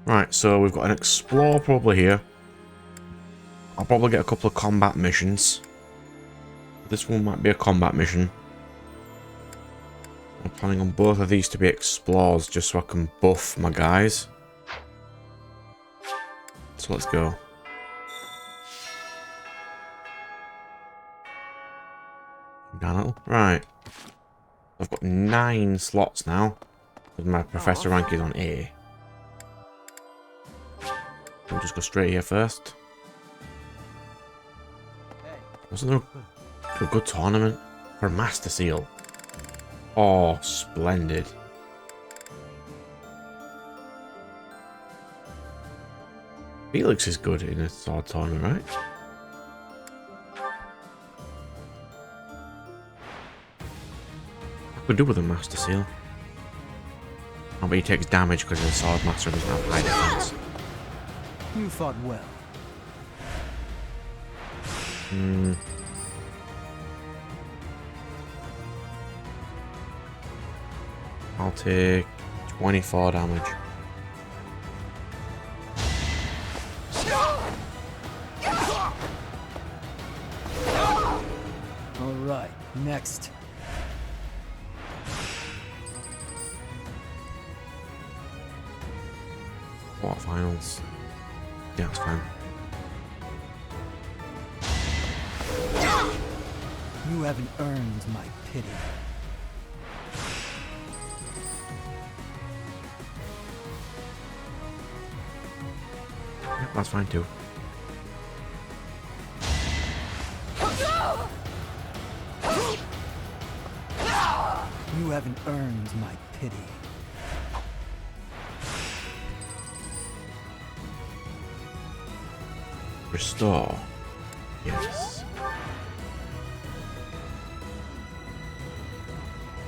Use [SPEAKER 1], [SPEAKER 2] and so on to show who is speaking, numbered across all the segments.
[SPEAKER 1] Right, so we've got an explore probably here. I'll probably get a couple of combat missions. This one might be a combat mission. I'm planning on both of these to be explores just so I can buff my guys. So let's go. Right. I've got 9 slots now. Because my professor rank is on A. We'll just go straight here first. Wasn't there a good tournament for a Master Seal? Oh, splendid. Felix is good in a sword tournament, right? I could do with a Master Seal. Oh, but he takes damage because the sword master doesn't have high defense.
[SPEAKER 2] You fought well.
[SPEAKER 1] I'll take 24 damage.
[SPEAKER 2] Alright, next.
[SPEAKER 1] Quarterfinals. Yeah, that's fine.
[SPEAKER 2] You haven't earned my pity.
[SPEAKER 1] Yeah, that's fine too.
[SPEAKER 2] You haven't earned my pity.
[SPEAKER 1] Restore. Yes.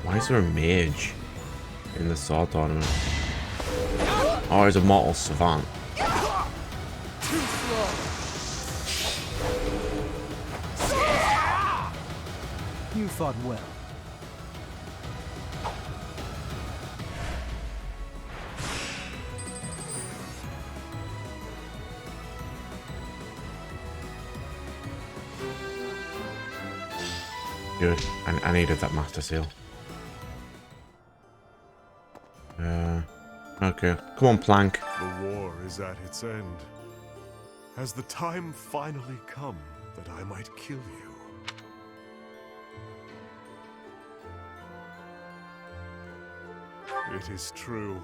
[SPEAKER 1] Why is there a mage in the sword tournament? Oh, he's a mortal savant.
[SPEAKER 2] You fought well.
[SPEAKER 1] Good. I needed that Master Seal. Okay. Come on, Plank.
[SPEAKER 3] The war is at its end. Has the time finally come that I might kill you? It is true.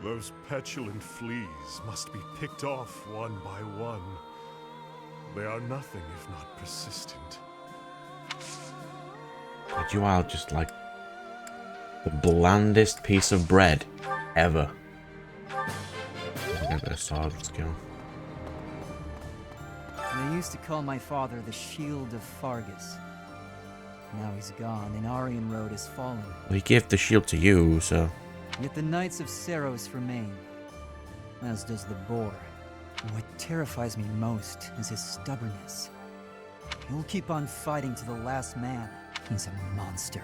[SPEAKER 3] Those petulant fleas must be picked off one by one. They are nothing if not persistent.
[SPEAKER 1] But you are just like the blandest piece of bread ever. Get a bit of sword skill.
[SPEAKER 2] They used to call my father the Shield of Fargus. Now he's gone, and Aryan Road has fallen.
[SPEAKER 1] Well, he gave the shield to you, so...
[SPEAKER 2] Yet the Knights of Seros remain, as does the Boar. And what terrifies me most is his stubbornness. He'll keep on fighting to the last man. He's a monster.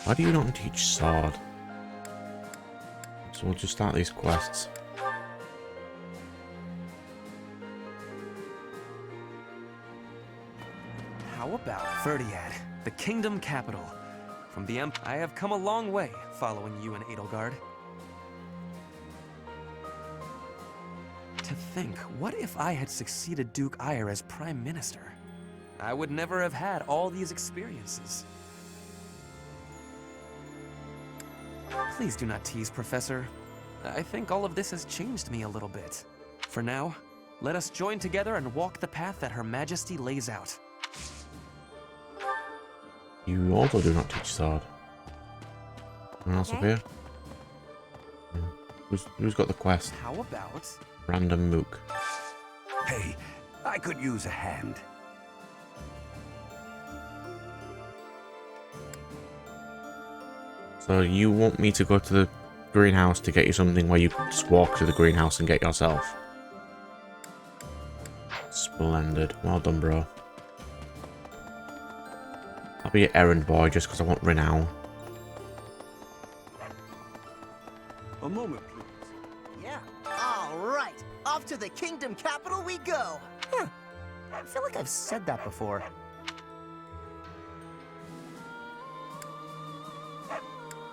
[SPEAKER 1] Why do you not teach sword? So we'll just start these quests.
[SPEAKER 4] How about Verdiad, the kingdom capital? From the I have come a long way following you in Edelgard. To think, what if I had succeeded Duke Ire as Prime Minister? I would never have had all these experiences. Please do not tease, Professor. I think all of this has changed me a little bit. For now, let us join together and walk the path that Her Majesty lays out.
[SPEAKER 1] You also do not teach sword. Anyone else up here? Who's got the quest?
[SPEAKER 4] How about...
[SPEAKER 1] Random Mook.
[SPEAKER 5] Hey, I could use a hand.
[SPEAKER 1] So you want me to go to the greenhouse to get you something where you just walk to the greenhouse and get yourself? Splendid. Well done, bro. I'll be an errand boy just because I want renown.
[SPEAKER 5] A moment, please.
[SPEAKER 6] Yeah. All right. Off to the kingdom capital we go. Huh. I feel like I've said that before.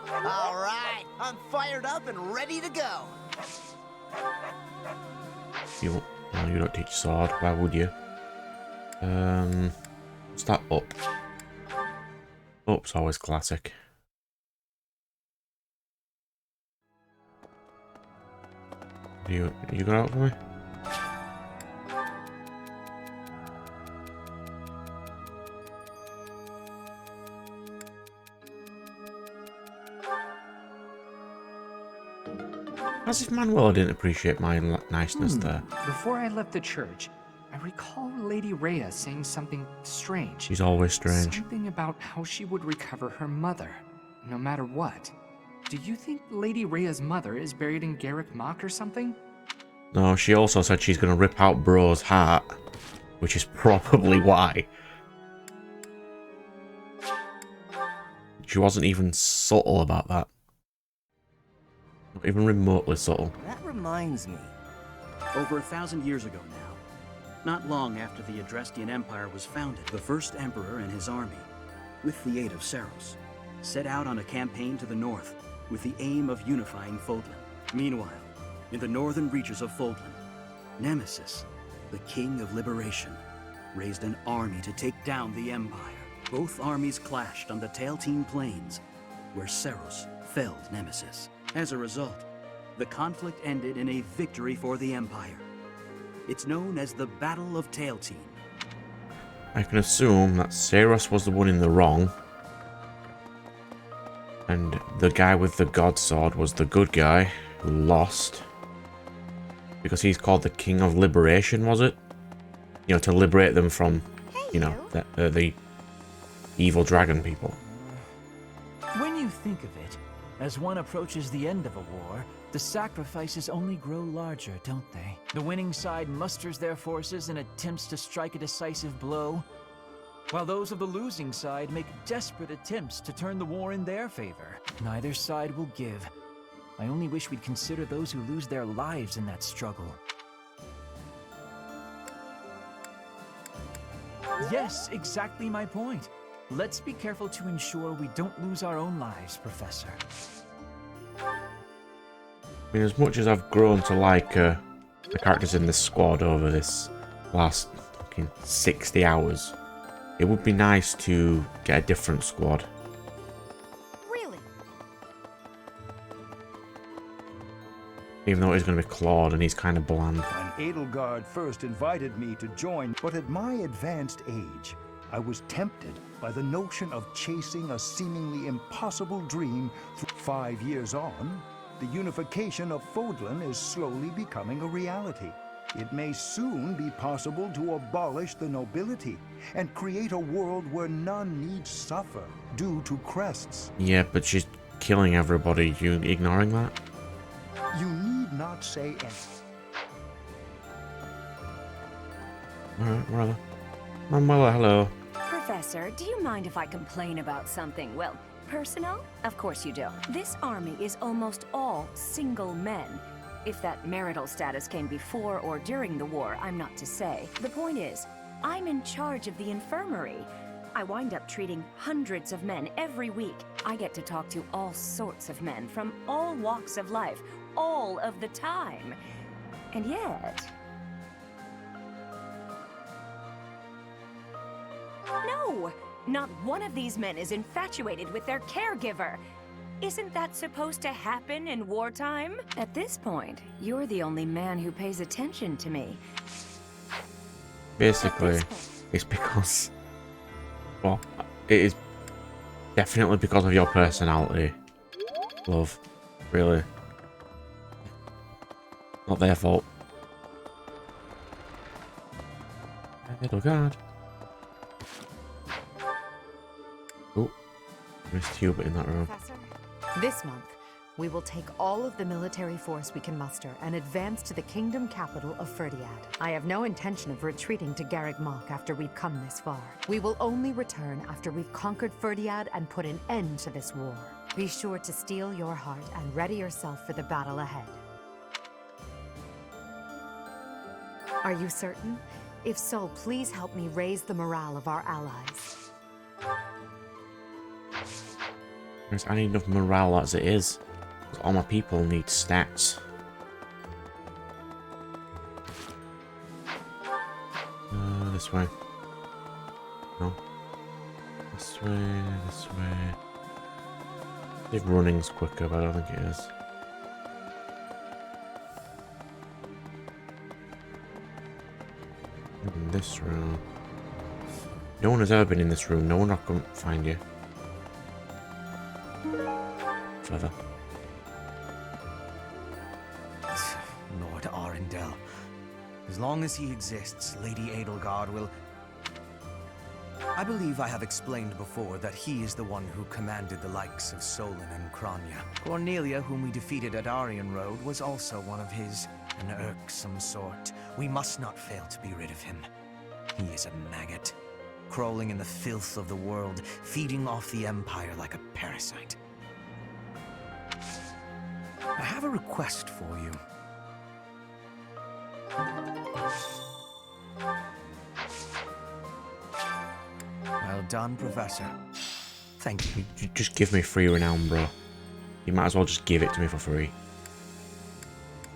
[SPEAKER 6] All right. I'm fired up and ready to go.
[SPEAKER 1] You don't teach sword. Why would you? What's that up? Up's always classic. You got out for me? As if Manuel didn't appreciate my niceness there.
[SPEAKER 7] Before I left the church, I recall Lady Rhea saying something strange.
[SPEAKER 1] She's always strange.
[SPEAKER 7] Something about how she would recover her mother, no matter what. Do you think Lady Rhea's mother is buried in Garrick Mach or something?
[SPEAKER 1] No, she also said she's going to rip out Bro's heart, which is probably why. She wasn't even subtle about that. Not even remotely subtle.
[SPEAKER 6] That reminds me.
[SPEAKER 8] Over 1,000 years ago now, not long after the Adrestian Empire was founded, the first emperor and his army, with the aid of Saros, set out on a campaign to the north with the aim of unifying Fodlan. Meanwhile, in the northern reaches of Fodlan, Nemesis, the king of liberation, raised an army to take down the Empire. Both armies clashed on the Tailtean Plains, where Saros felled Nemesis. As a result, the conflict ended in a victory for the Empire. It's known as the Battle of Tailtean.
[SPEAKER 1] I can assume that Saros was the one in the wrong, and the guy with the god sword was the good guy who lost. Because he's called the King of Liberation, was it? You know, to liberate them from, you know, the evil dragon people.
[SPEAKER 9] When you think of it, as one approaches the end of a war, the sacrifices only grow larger, don't they? The winning side musters their forces and attempts to strike a decisive blow, while those of the losing side make desperate attempts to turn the war in their favor. Neither side will give. I only wish we'd consider those who lose their lives in that struggle. Yes, exactly my point. Let's be careful to ensure we don't lose our own lives, Professor.
[SPEAKER 1] I mean, as much as I've grown to like the characters in this squad over this last fucking 60 hours, it would be nice to get a different squad.
[SPEAKER 10] Really?
[SPEAKER 1] Even though he's going to be Claude and he's kind of bland.
[SPEAKER 5] When Edelgard first invited me to join, but at my advanced age, I was tempted by the notion of chasing a seemingly impossible dream. 5 years on, the unification of Fodlan is slowly becoming a reality. It may soon be possible to abolish the nobility and create a world where none need suffer due to crests.
[SPEAKER 1] Yeah, but she's killing everybody. You ignoring that?
[SPEAKER 5] You need not say anything.
[SPEAKER 1] Alright, whatever. Manuela, hello.
[SPEAKER 10] Professor, do you mind if I complain about something, well, personal? Of course you don't. This army is almost all single men. If that marital status came before or during the war, I'm not to say. The point is, I'm in charge of the infirmary. I wind up treating hundreds of men every week. I get to talk to all sorts of men from all walks of life, all of the time. And yet... No! Not one of these men is infatuated with their caregiver. Isn't that supposed to happen in wartime? At this point, you're the only man who pays attention to me.
[SPEAKER 1] Basically, it's because... Well, it is definitely because of your personality. Love. Really. Not their fault. Edelgard. Oh, missed Hubert in that room.
[SPEAKER 11] Professor, this month, we will take all of the military force we can muster and advance to the kingdom capital of Ferdiad. I have no intention of retreating to Garrick Mach after we've come this far. We will only return after we've conquered Ferdiad and put an end to this war. Be sure to steel your heart and ready yourself for the battle ahead. Are you certain? If so, please help me raise the morale of our allies.
[SPEAKER 1] I need enough morale as it is. 'Cause all my people need stats. This way. No. This way, this way. If running's quicker, but I don't think it is. In this room. No one has ever been in this room. No one can find you. Further.
[SPEAKER 6] Lord Arundel. As long as he exists, Lady Edelgard will... I believe I have explained before that he is the one who commanded the likes of Solon and Kranya. Cornelia, whom we defeated at Aryan Road, was also one of his, an irksome sort. We must not fail to be rid of him. He is a maggot, crawling in the filth of the world, feeding off the Empire like a parasite. I have a request for you. Well done, Professor. Thank you.
[SPEAKER 1] Just give me free renown, bro. You might as well just give it to me for free.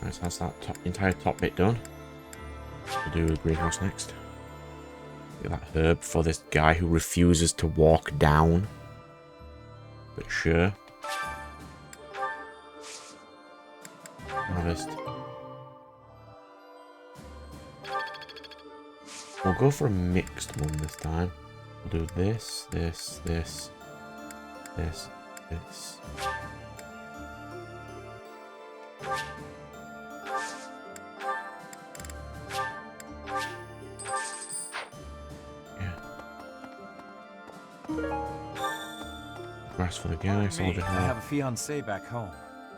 [SPEAKER 1] Right, so that's that entire top bit done. We'll do the greenhouse next. Get that herb for this guy who refuses to walk down. But sure. Harvest. We'll go for a mixed one this time. We'll do this, this, this, this, this. Yeah. Grass for the guy, soldier.
[SPEAKER 12] I have a fiancée back home,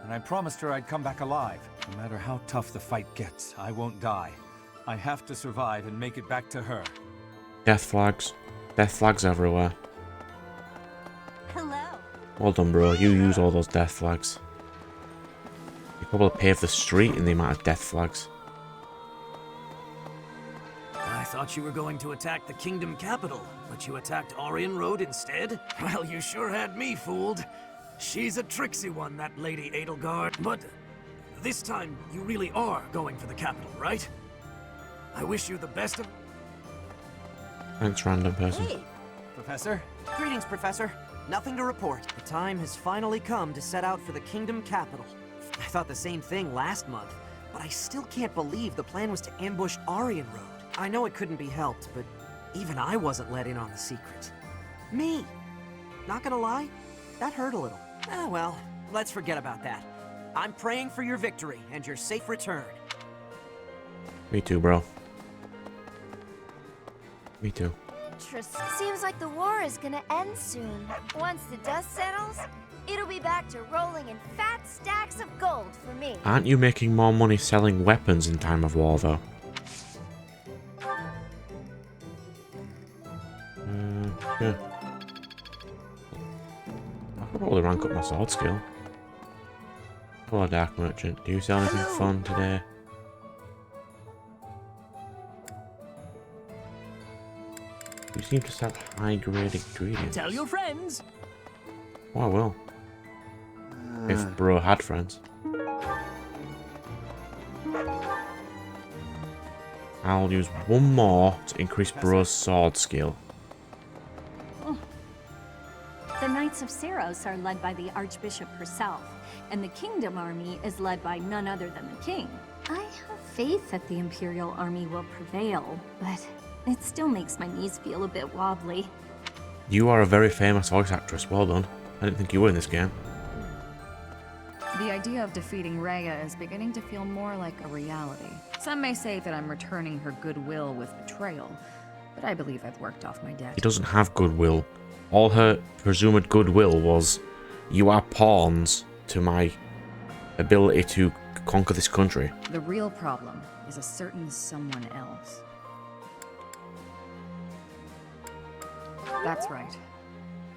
[SPEAKER 12] and I promised her I'd come back alive. No matter how tough the fight gets, I won't die. I have to survive and make it back to her.
[SPEAKER 1] Death flags. Death flags everywhere.
[SPEAKER 10] Hello.
[SPEAKER 1] Well done, bro. You use all those death flags. You probably pave the street in the amount of death flags.
[SPEAKER 13] I thought you were going to attack the kingdom capital, but you attacked Aryan Road instead? Well, you sure had me fooled. She's a tricksy one, that Lady Edelgard. But this time, you really are going for the capital, right? I wish you the best of...
[SPEAKER 1] Thanks, random person.
[SPEAKER 6] Hey!
[SPEAKER 12] Professor?
[SPEAKER 6] Greetings, Professor. Nothing to report. The time has finally come to set out for the kingdom capital. I thought the same thing last month, but I still can't believe the plan was to ambush Aryan Road. I know it couldn't be helped, but even I wasn't let in on the secret. Me! Not gonna lie, that hurt a little. Ah, well, let's forget about that. I'm praying for your victory and your safe return.
[SPEAKER 1] Me too, bro. Me too.
[SPEAKER 14] Interesting. Seems like the war is gonna end soon. Once the dust settles, it'll be back to rolling in fat stacks of gold for me.
[SPEAKER 1] Aren't you making more money selling weapons in time of war, though? Yeah. I could probably rank up my sword skill. Hello, Dark Merchant. Do you sell anything fun today? You seem to sell high-grade ingredients.
[SPEAKER 13] Tell your friends!
[SPEAKER 1] Oh, I will. If bro had friends. I'll use one more to increase bro's sword skill.
[SPEAKER 10] The Knights of Seros are led by the Archbishop herself, and the Kingdom Army is led by none other than the King. I have faith that the Imperial Army will prevail, but it still makes my knees feel a bit wobbly.
[SPEAKER 1] You are a very famous voice actress. Well done. I didn't think you were in this game.
[SPEAKER 15] The idea of defeating Rhea is beginning to feel more like a reality. Some may say that I'm returning her goodwill with betrayal, but I believe I've worked off my debt.
[SPEAKER 1] She doesn't have goodwill. All her presumed goodwill was, you are pawns to my ability to conquer this country.
[SPEAKER 15] The real problem is a certain someone else. That's right.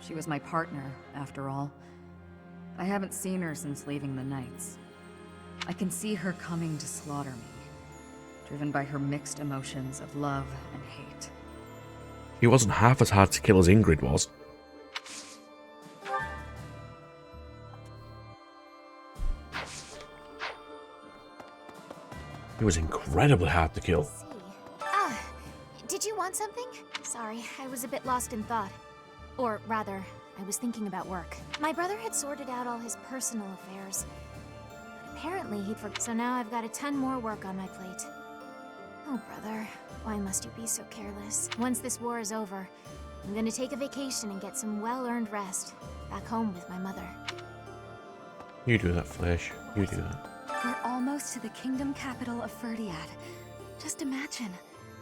[SPEAKER 15] She was my partner, after all. I haven't seen her since leaving the Knights. I can see her coming to slaughter me, driven by her mixed emotions of love and hate.
[SPEAKER 1] He wasn't half as hard to kill as Ingrid was. He was incredibly hard to kill.
[SPEAKER 14] Ah, did you want something? Sorry, I was a bit lost in thought. Or rather, I was thinking about work. My brother had sorted out all his personal affairs. But apparently he'd forgotten, so now I've got a ton more work on my plate. Oh, brother, why must you be so careless? Once this war is over, I'm gonna take a vacation and get some well-earned rest. Back home with my mother.
[SPEAKER 1] You do that, Flesh. You do that.
[SPEAKER 10] We're almost to the kingdom capital of Ferdiad. Just imagine.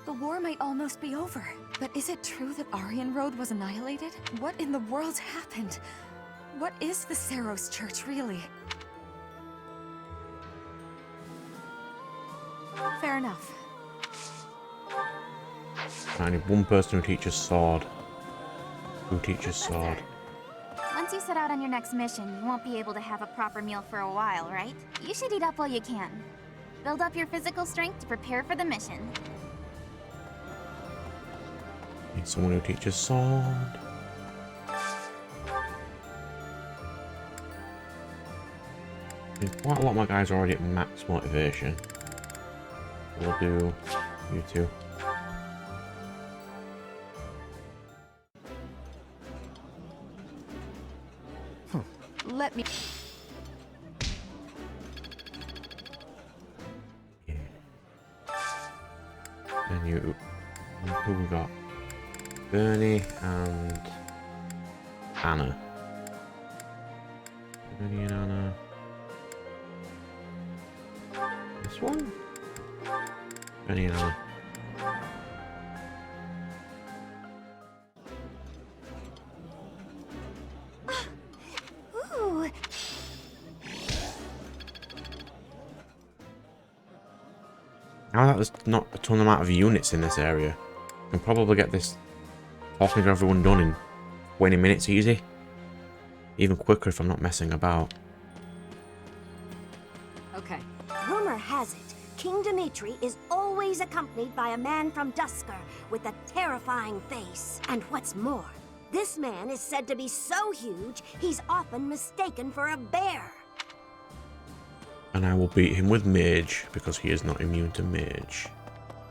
[SPEAKER 10] The war might almost be over. But is it true that Aryan Road was annihilated? What in the world happened? What is the Saros Church, really? Fair enough.
[SPEAKER 1] I need one person who teaches sword. Who teaches sword?
[SPEAKER 14] Once you set out on your next mission, you won't be able to have a proper meal for a while, right? You should eat up while you can. Build up your physical strength to prepare for the mission.
[SPEAKER 1] Need someone who teaches sword. Quite a lot of my guys are already at max motivation. We'll do you two.
[SPEAKER 10] Let me...
[SPEAKER 1] Yeah. And you... Who we got? Bernie and... Anna. Bernie and Anna. This one? Bernie and Anna.
[SPEAKER 14] Ooh.
[SPEAKER 1] Now that there's not a ton amount of units in this area, I can probably get this talking to everyone done in 20 minutes easy. Even quicker if I'm not messing about.
[SPEAKER 10] Okay.
[SPEAKER 16] Rumor has it, King Dimitri is always accompanied by a man from Dusker with a terrifying face. And what's more, this man is said to be so huge, he's often mistaken for a bear.
[SPEAKER 1] And I will beat him with Mage, because he is not immune to Mage.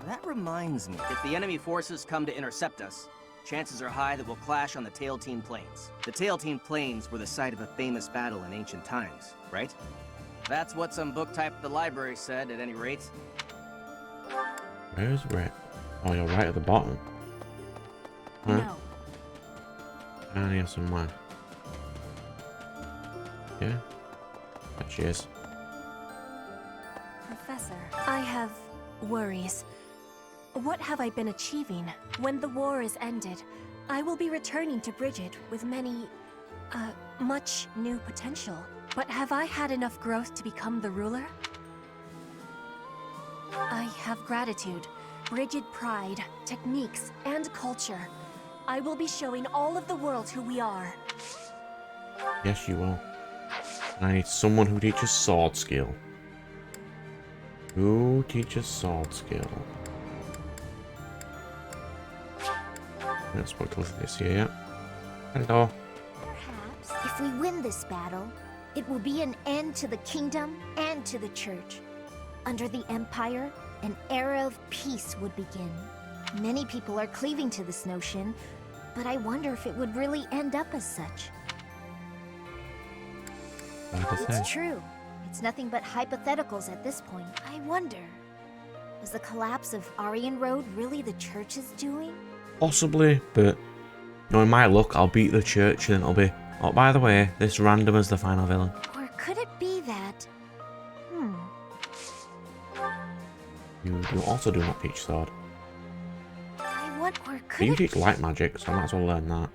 [SPEAKER 8] That reminds me. If the enemy forces come to intercept us, chances are high that we'll clash on the Tailtean Plains. The Tailtean Plains were the site of a famous battle in ancient times, right? That's what some book type at the library said, at any rate.
[SPEAKER 1] Where's Red? Oh, you're right at the bottom. Huh?
[SPEAKER 10] No.
[SPEAKER 1] Down here somewhere. Yeah? There she is.
[SPEAKER 10] Professor, I have worries. What have I been achieving? When the war is ended, I will be returning to Bridget with much new potential. But have I had enough growth to become the ruler? I have gratitude, Bridget pride, techniques, and culture. I will be showing all of the world who we are.
[SPEAKER 1] Yes, you will. And I need someone who teaches sword skill. Who teaches sword skill? I haven't spoken to this here yet. Hello.
[SPEAKER 14] Perhaps, if we win this battle, it will be an end to the kingdom and to the church. Under the Empire, an era of peace would begin. Many people are cleaving to this notion, but I wonder if it would really end up as such. It's true. It's nothing but hypotheticals at this point. I wonder, was the collapse of Aryan Road really the church's doing?
[SPEAKER 1] Possibly, but knowing my luck, I'll beat the church and it'll be, oh, by the way, this random as the final villain.
[SPEAKER 14] Or could it be that...
[SPEAKER 1] You also do not teach sword.
[SPEAKER 14] I want, or
[SPEAKER 1] But
[SPEAKER 14] could
[SPEAKER 1] you
[SPEAKER 14] it...
[SPEAKER 1] teach light magic, so I might as well learn that.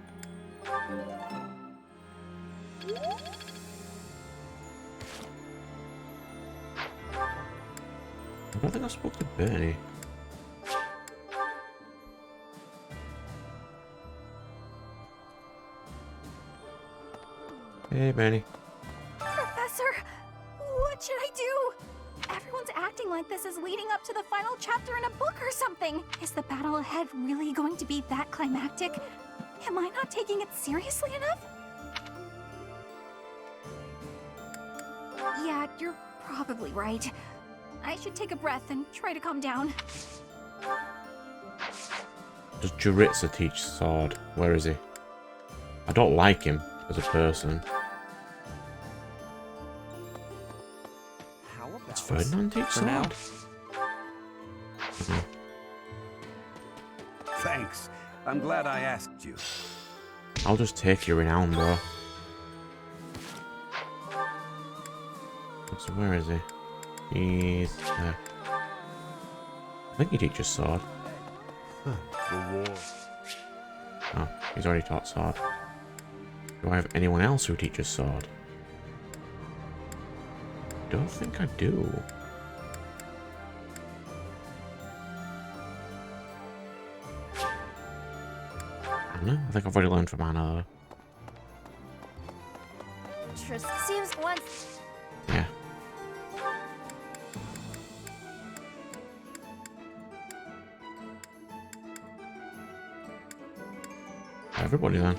[SPEAKER 1] I don't think I spoke to Bernie. Hey, Bernie.
[SPEAKER 14] do? Everyone's acting like this is leading up to the final chapter in a book or something. Is the battle ahead really going to be that climactic? Am I not taking it seriously enough? Yeah, you're probably right. I should take a breath and try to calm down.
[SPEAKER 1] Does Juritsa teach sword? Where is he? I don't like him as a person. Does Ferdinand teach sword?
[SPEAKER 6] now.
[SPEAKER 1] Mhm.
[SPEAKER 17] Thanks. I'm glad I asked you.
[SPEAKER 1] I'll just take your renown, bro. So where is he? He's there. I think he teaches sword.
[SPEAKER 3] The war.
[SPEAKER 1] Oh, he's already taught sword. Do I have anyone else who teaches sword? Don't think I do. Anna? I think I've already learned from Anna though.
[SPEAKER 14] Seems once.
[SPEAKER 1] Yeah. Everybody then.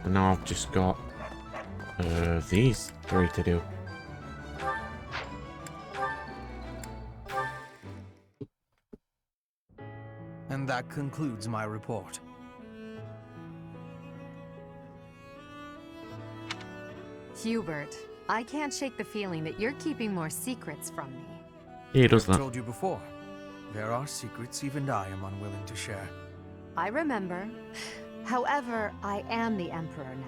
[SPEAKER 1] And now I've just got these three to do.
[SPEAKER 6] And that concludes my report.
[SPEAKER 11] Hubert, I can't shake the feeling that you're keeping more secrets from me.
[SPEAKER 1] Yeah, he does
[SPEAKER 6] I've
[SPEAKER 1] that.
[SPEAKER 6] told you before. There are secrets even I am unwilling to share.
[SPEAKER 11] I remember. However, I am the Emperor now.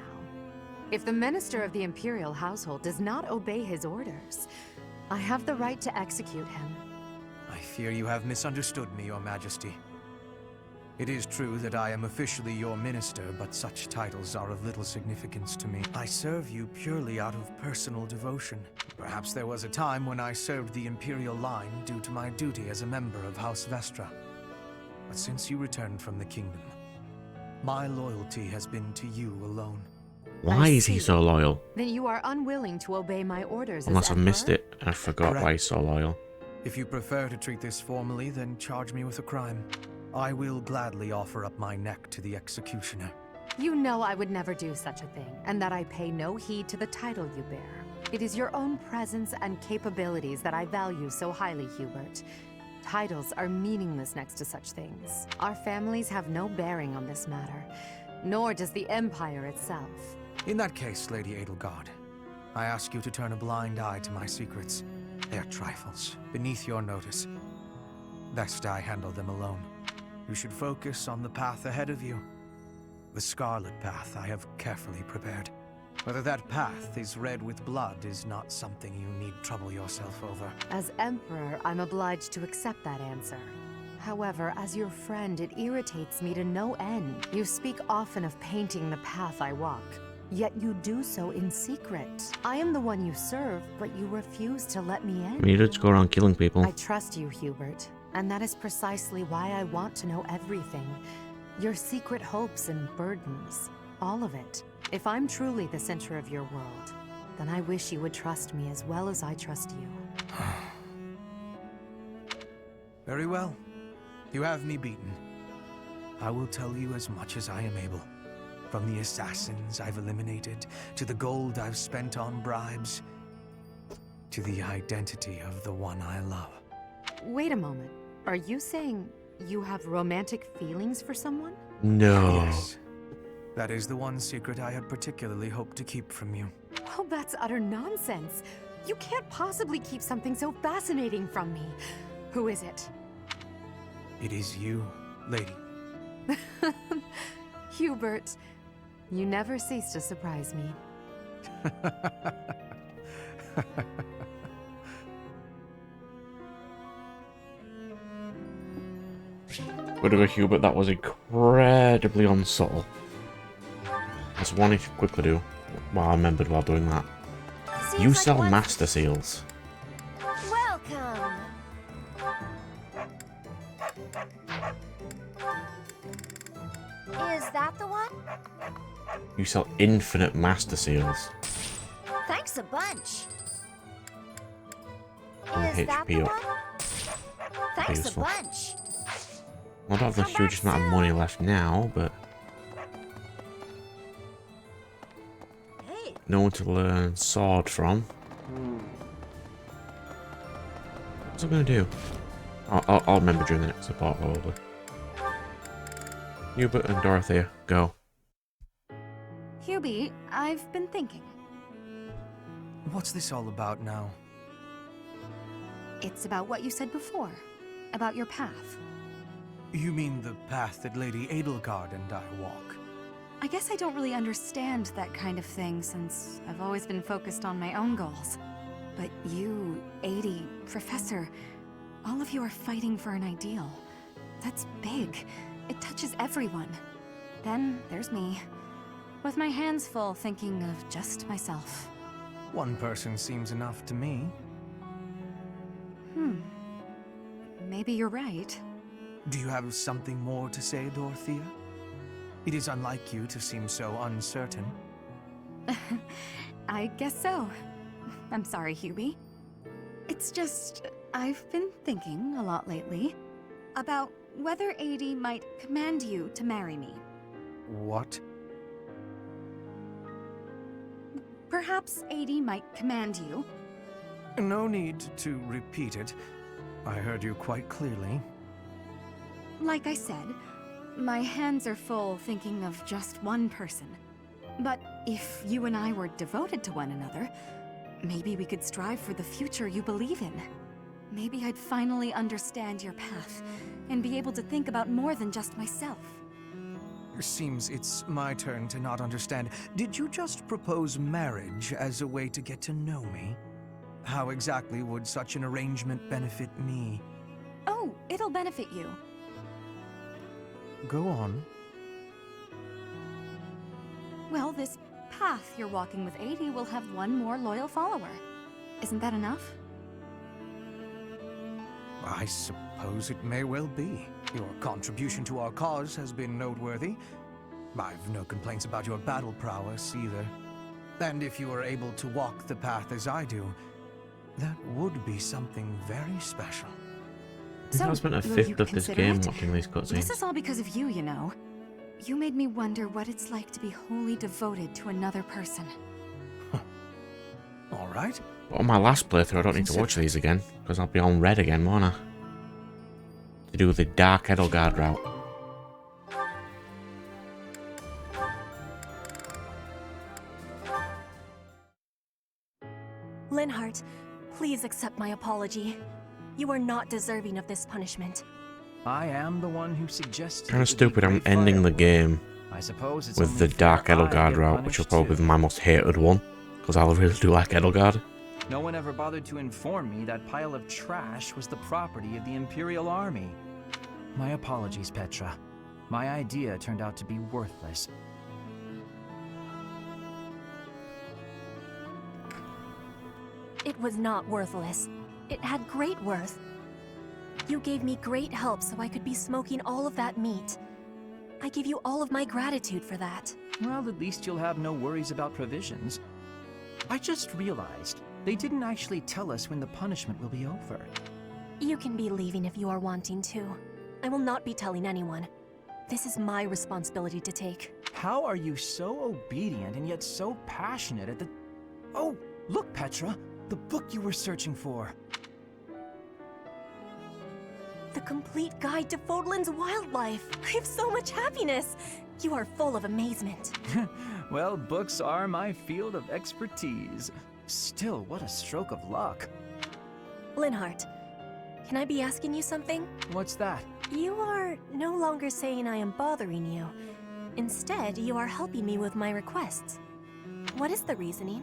[SPEAKER 11] If the Minister of the Imperial Household does not obey his orders, I have the right to execute him.
[SPEAKER 6] I fear you have misunderstood me, Your Majesty. It is true that I am officially your minister, but such titles are of little significance to me. I serve you purely out of personal devotion. Perhaps there was a time when I served the Imperial line due to my duty as a member of House Vestra. But since you returned from the kingdom, my loyalty has been to you alone.
[SPEAKER 1] Why is he so loyal?
[SPEAKER 11] Then you are unwilling to obey my orders as
[SPEAKER 1] Unless I've missed
[SPEAKER 11] Emperor?
[SPEAKER 1] it and I forgot why he's so loyal.
[SPEAKER 6] If you prefer to treat this formally, then charge me with a crime. I will gladly offer up my neck to the executioner.
[SPEAKER 11] You know I would never do such a thing, and that I pay no heed to the title you bear. It is your own presence and capabilities that I value so highly, Hubert. Titles are meaningless next to such things. Our families have no bearing on this matter, nor does the Empire itself.
[SPEAKER 6] In that case, Lady Edelgard, I ask you to turn a blind eye to my secrets. They are trifles, beneath your notice. Best I handle them alone. You should focus on the path ahead of you. The Scarlet Path I have carefully prepared. Whether that path is red with blood is not something you need trouble yourself over.
[SPEAKER 11] As Emperor, I'm obliged to accept that answer. However, as your friend, it irritates me to no end. You speak often of painting the path I walk, yet you do so in secret. I am the one you serve, but you refuse to let me in.
[SPEAKER 1] You just go around killing people.
[SPEAKER 11] I trust you, Hubert, and that is precisely why I want to know everything. Your secret hopes and burdens, all of it. If I'm truly the center of your world, then I wish you would trust me as well as I trust you.
[SPEAKER 6] Very well. You have me beaten. I will tell you as much as I am able. From the assassins I've eliminated, to the gold I've spent on bribes, to the identity of the one I love.
[SPEAKER 11] Wait a moment. Are you saying you have romantic feelings for someone?
[SPEAKER 1] No.
[SPEAKER 6] Yes. That is the one secret I had particularly hoped to keep from you.
[SPEAKER 11] Oh, that's utter nonsense. You can't possibly keep something so fascinating from me. Who is it?
[SPEAKER 6] It is you, lady.
[SPEAKER 11] Hubert, you never cease to surprise me.
[SPEAKER 1] Whatever, Hubert, that was incredibly unsubtle. That's one I should quickly do. Well, I remembered while doing that. You sell master seals.
[SPEAKER 14] Welcome. Is that the one?
[SPEAKER 1] You sell infinite master seals.
[SPEAKER 14] Thanks a bunch.
[SPEAKER 1] HP up.
[SPEAKER 16] Thanks
[SPEAKER 1] Useful.
[SPEAKER 16] a bunch.
[SPEAKER 1] I don't have a huge amount of money left now, but no one to learn sword from. What's I gonna do? I'll remember during the next support, probably. Hubert and Dorothea, go.
[SPEAKER 11] Hubie, I've been thinking.
[SPEAKER 6] What's this all about now?
[SPEAKER 11] It's about what you said before. About your path.
[SPEAKER 6] You mean the path that Lady Edelgard and I walk?
[SPEAKER 11] I guess I don't really understand that kind of thing since I've always been focused on my own goals. But you, Adie, Professor, all of you are fighting for an ideal. That's big. It touches everyone. Then there's me, with my hands full thinking of just myself.
[SPEAKER 6] One person seems enough to me.
[SPEAKER 11] Maybe you're right.
[SPEAKER 6] Do you have something more to say, Dorothea? It is unlike you to seem so uncertain.
[SPEAKER 11] I guess so. I'm sorry, Hubie. It's just, I've been thinking a lot lately about whether Adie might command you to marry me.
[SPEAKER 6] What?
[SPEAKER 11] Perhaps Adie might command you.
[SPEAKER 6] No need to repeat it. I heard you quite clearly.
[SPEAKER 11] Like I said, my hands are full thinking of just one person. But if you and I were devoted to one another, maybe we could strive for the future you believe in. Maybe I'd finally understand your path and be able to think about more than just myself.
[SPEAKER 6] Seems it's my turn to not understand. Did you just propose marriage as a way to get to know me? How exactly would such an arrangement benefit me?
[SPEAKER 11] Oh, it'll benefit you.
[SPEAKER 6] Go on.
[SPEAKER 11] Well, this path you're walking with Adie will have one more loyal follower. Isn't that enough?
[SPEAKER 6] I suppose it may well be. Your contribution to our cause has been noteworthy. I've no complaints about your battle prowess either. And if you are able to walk the path as I do, that would be something very special.
[SPEAKER 1] I spent a fifth of this game watching these
[SPEAKER 11] This
[SPEAKER 1] cutscenes.
[SPEAKER 11] is all because of you, you know. You made me wonder what it's like to be wholly devoted to another person.
[SPEAKER 6] All right.
[SPEAKER 1] But on my last playthrough, I don't need to watch these again, because I'll be on red again, won't I? To do the Dark Edelgard route.
[SPEAKER 10] Linhardt, please accept my apology. You are not deserving of this punishment.
[SPEAKER 9] I am the one who suggested.
[SPEAKER 1] Kind of stupid. I'm ending the game
[SPEAKER 9] I suppose it's
[SPEAKER 1] with
[SPEAKER 9] only
[SPEAKER 1] the Dark
[SPEAKER 9] fair I
[SPEAKER 1] Edelgard
[SPEAKER 9] get
[SPEAKER 1] route, which will
[SPEAKER 9] punished
[SPEAKER 1] probably
[SPEAKER 9] too.
[SPEAKER 1] be my most hated one, because I really do like Edelgard.
[SPEAKER 9] No one ever bothered to inform me that pile of trash was the property of the Imperial Army. My apologies, Petra. My idea turned out to be worthless.
[SPEAKER 10] It was not worthless. It had great worth. You gave me great help so I could be smoking all of that meat. I give you all of my gratitude for that.
[SPEAKER 9] Well, at least you'll have no worries about provisions. I just realized they didn't actually tell us when the punishment will be over.
[SPEAKER 10] You can be leaving if you are wanting to. I will not be telling anyone. This is my responsibility to take.
[SPEAKER 9] How are you so obedient and yet so passionate at the... Oh, look, Petra! The book you were searching for.
[SPEAKER 10] The Complete Guide to Fodlan's Wildlife. I have so much happiness. You are full of amazement.
[SPEAKER 9] Well, books are my field of expertise. Still, what a stroke of luck.
[SPEAKER 10] Linhardt, can I be asking you something?
[SPEAKER 9] What's that?
[SPEAKER 10] You are no longer saying I am bothering you. Instead, you are helping me with my requests. What is the reasoning?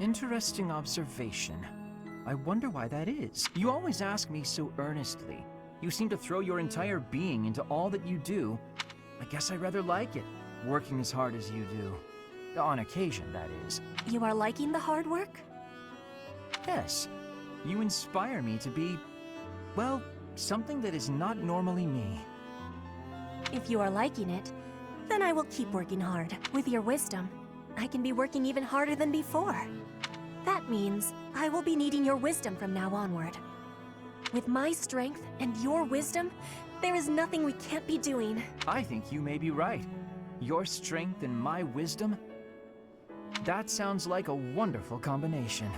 [SPEAKER 9] Interesting observation. I wonder why that is. You always ask me so earnestly. You seem to throw your entire being into all that you do. I guess I rather like it, working as hard as you do. On occasion, that is.
[SPEAKER 10] You are liking the hard work?
[SPEAKER 9] Yes. You inspire me to be, well, something that is not normally me.
[SPEAKER 10] If you are liking it, then I will keep working hard. With your wisdom, I can be working even harder than before. That means I will be needing your wisdom from now onward. With my strength and your wisdom, there is nothing we can't be doing.
[SPEAKER 9] I think you may be right. Your strength and my wisdom? That sounds like a wonderful combination.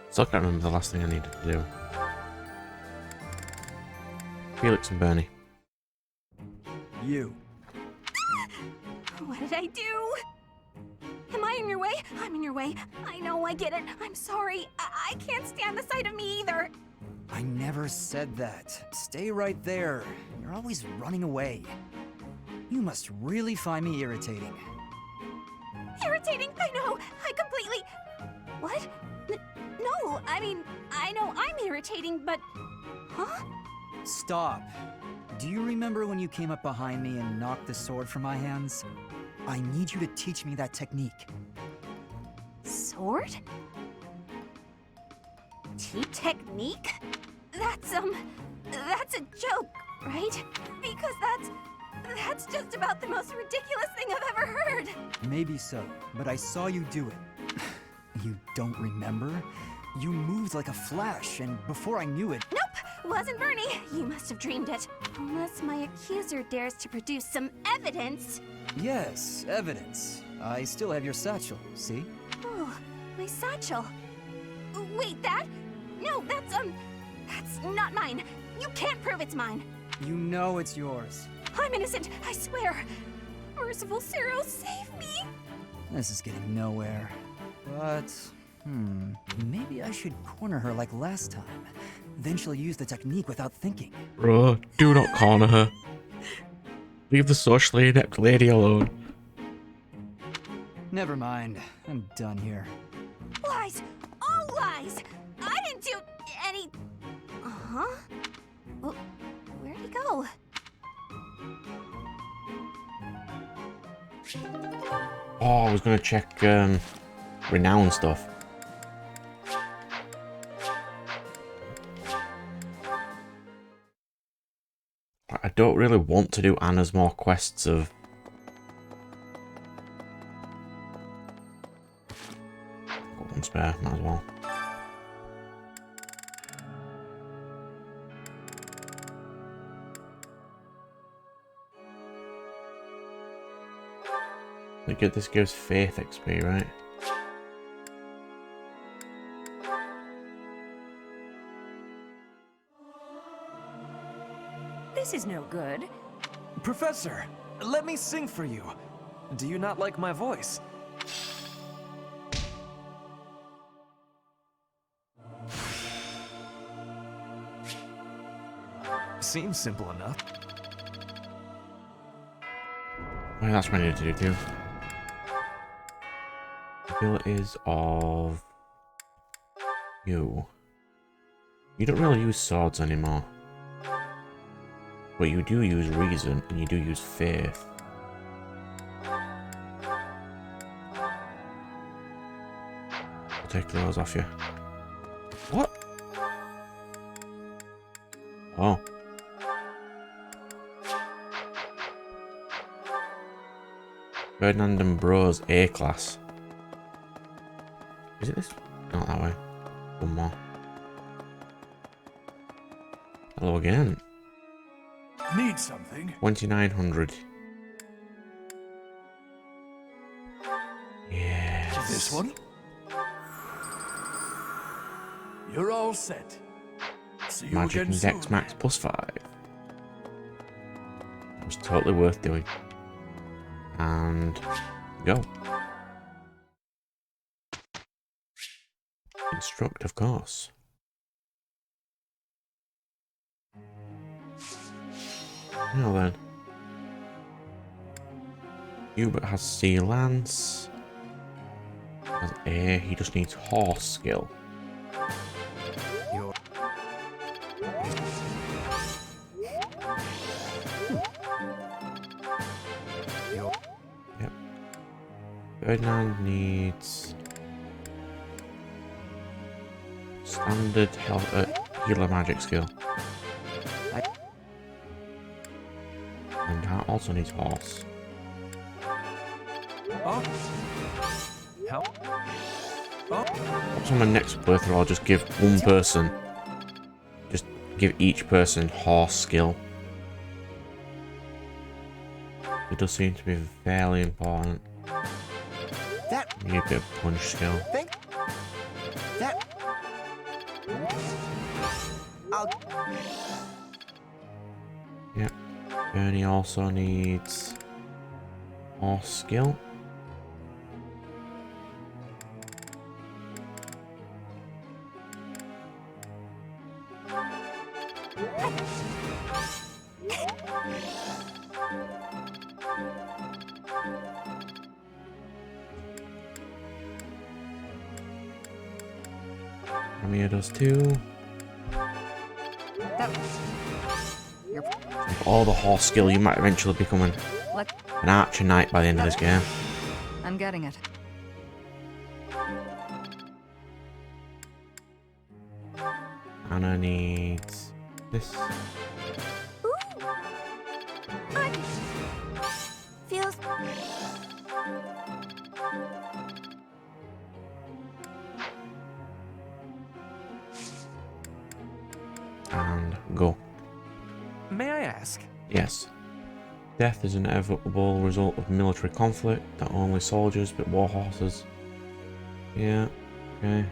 [SPEAKER 1] So I can't remember the last thing I needed to do. Felix and Bernie.
[SPEAKER 2] You.
[SPEAKER 10] What did I do? Am I in your way? I'm in your way. I know, I get it. I'm sorry. I can't stand the sight of me either.
[SPEAKER 2] I never said that. Stay right there. You're always running away. You must really find me irritating.
[SPEAKER 10] Irritating? I know. I completely... What? No, I mean, I know I'm irritating, but... Huh?
[SPEAKER 2] Stop. Do you remember when you came up behind me and knocked the sword from my hands? I need you to teach me that technique.
[SPEAKER 10] Sword? Technique? That's a joke, right? Because that's just about the most ridiculous thing I've ever heard.
[SPEAKER 2] Maybe so, but I saw you do it. You don't remember? You moved like a flash, and before I knew it...
[SPEAKER 10] Nope! Wasn't Bernie. You must have dreamed it. Unless my accuser dares to produce some evidence.
[SPEAKER 2] Yes, evidence. I still have your satchel, see?
[SPEAKER 10] Oh, my satchel. Wait, that? No, that's not mine. You can't prove it's mine.
[SPEAKER 2] You know it's yours.
[SPEAKER 10] I'm innocent, I swear. Merciful Zero, save me.
[SPEAKER 2] This is getting nowhere. But, maybe I should corner her like last time. Then she'll use the technique without thinking.
[SPEAKER 1] Bro, do not corner her. Leave the socially inept lady alone.
[SPEAKER 2] Never mind. I'm done here.
[SPEAKER 10] Lies! All lies! I didn't do any... Uh-huh? Well, where'd he go?
[SPEAKER 1] Oh, I was gonna check renown stuff. I don't really want to do Anna's more quests of... Got one spare, might as well. Look at this, gives faith XP, right?
[SPEAKER 10] This is no good.
[SPEAKER 4] Professor, let me sing for you. Do you not like my voice? Seems simple enough.
[SPEAKER 1] Well, that's what I need to do too. Abilities of you. You don't really use swords anymore. But you do use reason and you do use faith. I'll take those off you. What? Oh. Ferdinand and Bros A class. Is it this? Not that way. One more. Hello again.
[SPEAKER 18] Need something?
[SPEAKER 1] 2900. Yes.
[SPEAKER 18] This one? You're all set. See you
[SPEAKER 1] Magic
[SPEAKER 18] again
[SPEAKER 1] and Dex
[SPEAKER 18] soon.
[SPEAKER 1] Max +5. That was totally worth doing. And go. Instruct, of course. Now then. Hubert has Sea Lance. Has A, he just needs horse skill. Yep. Ferdinand needs standard healer magic skill. And that also needs horse.
[SPEAKER 12] Oh. How? Oh.
[SPEAKER 1] Perhaps on my next playthrough, I'll just give one person, just give each person horse skill. It does seem to be fairly important. Maybe a bit of punch skill. Yeah. Bernie also needs horse skill. Amia does too. With all the horse skill, you might eventually become an archer knight by the end of this game.
[SPEAKER 15] I'm getting it.
[SPEAKER 1] Anna needs this.
[SPEAKER 14] Feels...
[SPEAKER 1] And go.
[SPEAKER 4] May I ask?
[SPEAKER 1] Yes. Death is an inevitable result of military conflict, not only soldiers but war horses. Yeah, okay.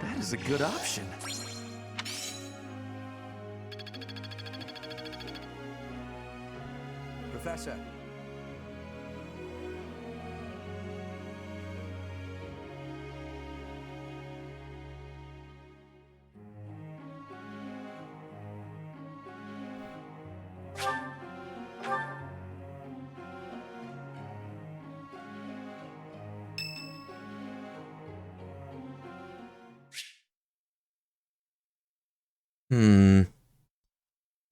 [SPEAKER 4] That is a good option.
[SPEAKER 6] Professor.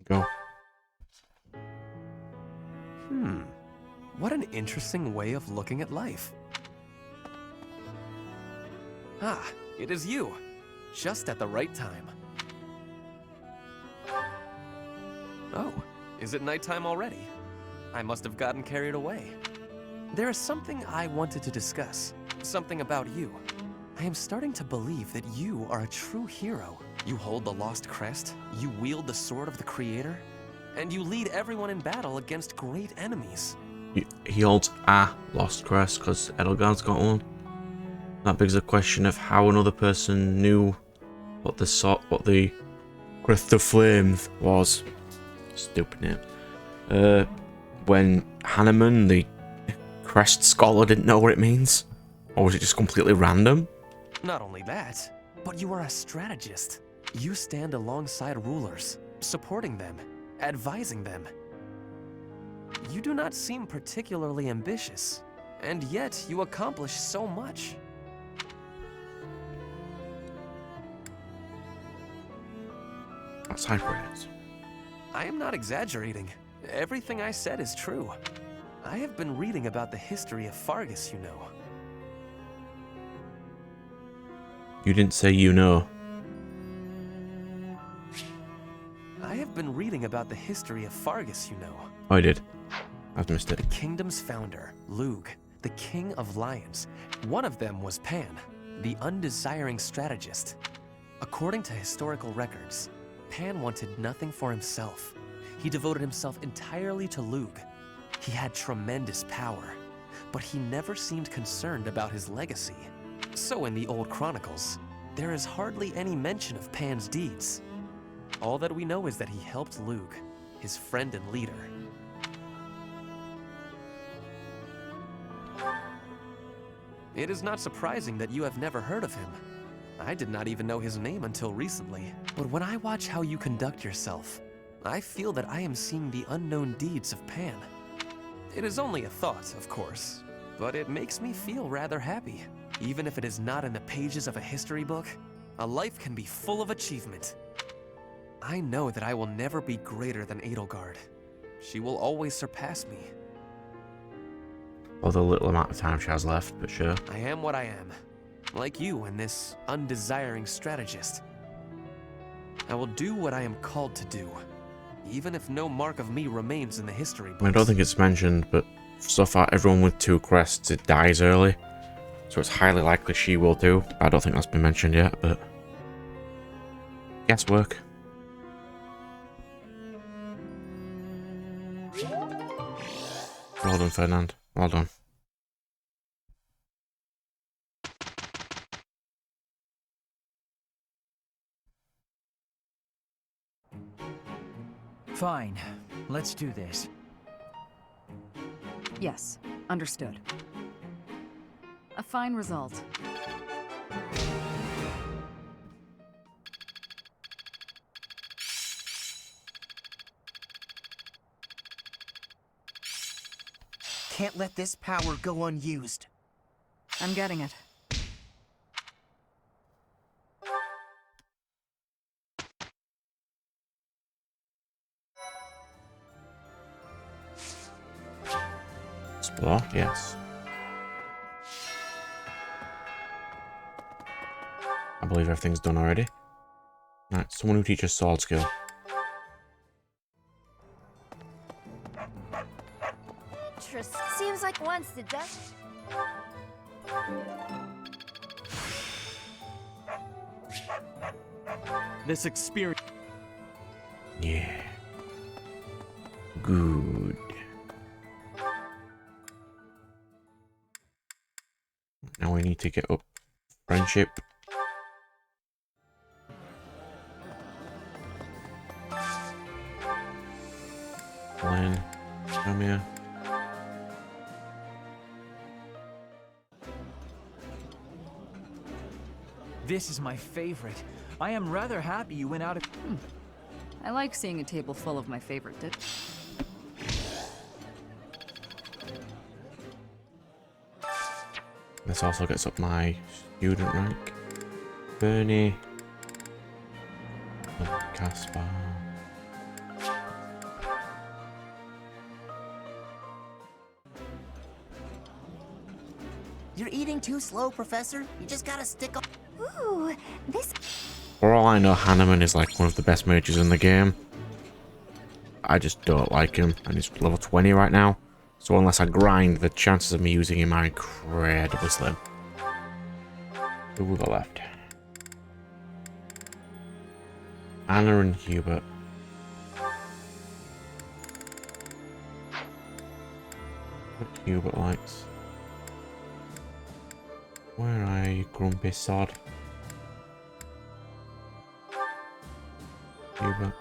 [SPEAKER 1] Go.
[SPEAKER 4] What an interesting way of looking at life. Ah, it is you. Just at the right time. Oh, is it nighttime already? I must have gotten carried away. There is something I wanted to discuss. Something about you. I am starting to believe that you are a true hero. You hold the Lost Crest, you wield the Sword of the Creator, and you lead everyone in battle against great enemies.
[SPEAKER 1] He holds a Lost Crest because Edelgard's got one. That begs the question of how another person knew what the Crest of Flames was. Stupid name. When Hanneman, the Crest Scholar, didn't know what it means? Or was it just completely random?
[SPEAKER 4] Not only that, but you are a strategist. You stand alongside rulers, supporting them, advising them. You do not seem particularly ambitious, and yet you accomplish so much.
[SPEAKER 1] That's high praise.
[SPEAKER 4] I am not exaggerating. Everything I said is true. I have been reading about the history of Fargus, you know.
[SPEAKER 1] You didn't say you know.
[SPEAKER 4] I have been reading about the history of Fargus, you know.
[SPEAKER 1] Oh, I did. I've missed it.
[SPEAKER 4] The kingdom's founder, Lugh, the king of lions. One of them was Pan, the undesiring strategist. According to historical records, Pan wanted nothing for himself. He devoted himself entirely to Lugh. He had tremendous power, but he never seemed concerned about his legacy. So in the old chronicles, there is hardly any mention of Pan's deeds. All that we know is that he helped Lugh, his friend and leader. It is not surprising that you have never heard of him. I did not even know his name until recently. But when I watch how you conduct yourself, I feel that I am seeing the unknown deeds of Pan. It is only a thought, of course, but it makes me feel rather happy. Even if it is not in the pages of a history book, a life can be full of achievement. I know that I will never be greater than Edelgard. She will always surpass me.
[SPEAKER 1] Or the little amount of time she has left, but sure.
[SPEAKER 4] I am what I am. Like you and this undesiring strategist. I will do what I am called to do. even if no mark of me remains in the history books.
[SPEAKER 1] I don't think it's mentioned, but so far everyone with 2 crests, it dies early. So it's highly likely she will too. I don't think that's been mentioned yet, but guesswork. Well done, Ferdinand. Well done.
[SPEAKER 9] Fine. Let's do this.
[SPEAKER 15] Yes, understood. A fine result.
[SPEAKER 6] Can't let this power go unused.
[SPEAKER 15] I'm getting it.
[SPEAKER 1] Explore, yes. I believe everything's done already. Right, someone who teaches sword skill.
[SPEAKER 16] Seems like once the dust...
[SPEAKER 2] This experience...
[SPEAKER 1] Yeah. Good. Now we need to get up friendship. Lynn, come here.
[SPEAKER 9] This is my favorite. I am rather happy you went out of...
[SPEAKER 15] I like seeing a table full of my favorite dishes.
[SPEAKER 1] This also gets up my student rank. Bernie. Caspar.
[SPEAKER 6] You're eating too slow, Professor. You just gotta stick on.
[SPEAKER 16] Ooh, this...
[SPEAKER 1] For all I know, Hanneman is like one of the best mages in the game. I just don't like him, and he's level 20 right now. So unless I grind, the chances of me using him are incredibly slim. Who we got left? Anna and Hubert. What Hubert likes. Where are you, grumpy sod? Hubert.